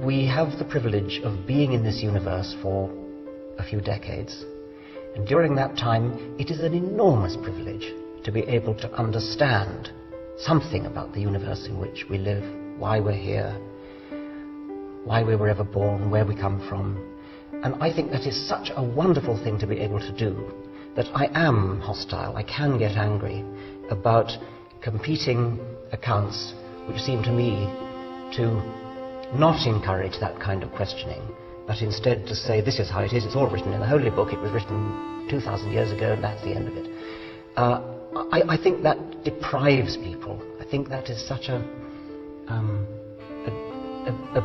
We have the privilege of being in this universe for a few decades, and during that time it is an enormous privilege to be able to understand something about the universe in which we live, why we're here, why we were ever born, where we come from. And I think that is such a wonderful thing to be able to do that I am hostile, I can get angry about competing accounts which seem to me to not encourage that kind of questioning, but instead to say this is how it is, it's all written in the Holy Book, it was written 2,000 years ago and that's the end of it. I think that deprives people. I think that is such a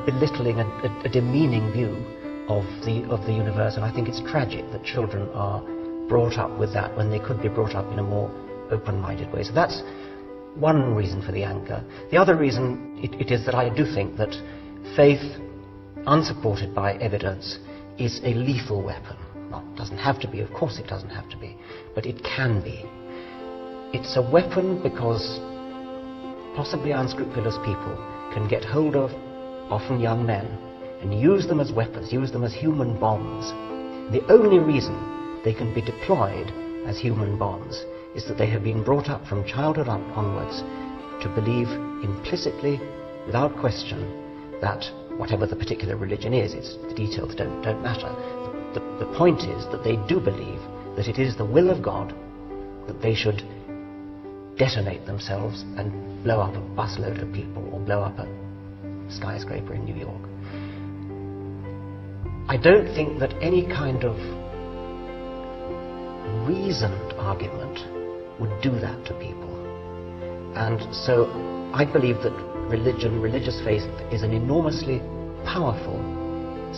belittling, a demeaning view of the universe, and I think it's tragic that children are brought up with that when they could be brought up in a more open-minded way. So that's one reason for the anger. The other reason it is that I do think that faith, unsupported by evidence, is a lethal weapon. Well, it doesn't have to be, of course it doesn't have to be, but it can be. It's a weapon because possibly unscrupulous people can get hold of often young men and use them as weapons, use them as human bombs. The only reason they can be deployed as human bombs is that they have been brought up from childhood onwards to believe implicitly, without question, that whatever the particular religion is, the details don't matter. The point is that they do believe that it is the will of God that they should detonate themselves and blow up a busload of people or blow up a skyscraper in New York. I don't think that any kind of reasoned argument would do that to people. And so I believe that religious faith is an enormously powerful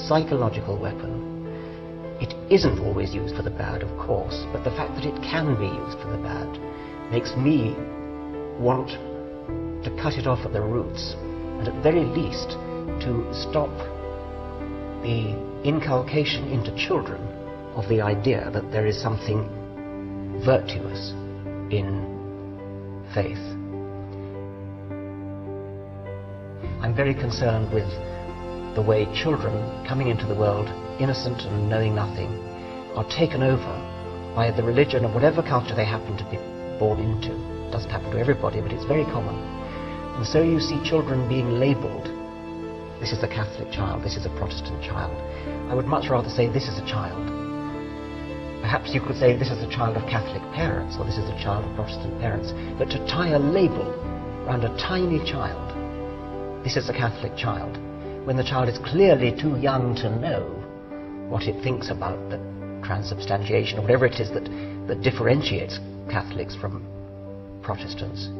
psychological weapon. It isn't always used for the bad, of course, but the fact that it can be used for the bad makes me want to cut it off at the roots, and at very least to stop the inculcation into children of the idea that there is something virtuous in faith. I'm very concerned with the way children coming into the world innocent and knowing nothing are taken over by the religion of whatever culture they happen to be born into. It doesn't happen to everybody, but it's very common. And so you see children being labelled. This is a Catholic child, this is a Protestant child. I would much rather say this is a child. Perhaps you could say this is a child of Catholic parents, or this is a child of Protestant parents. But to tie a label around a tiny child, this is a Catholic child, when the child is clearly too young to know what it thinks about the transubstantiation, or whatever it is that differentiates Catholics from Protestants.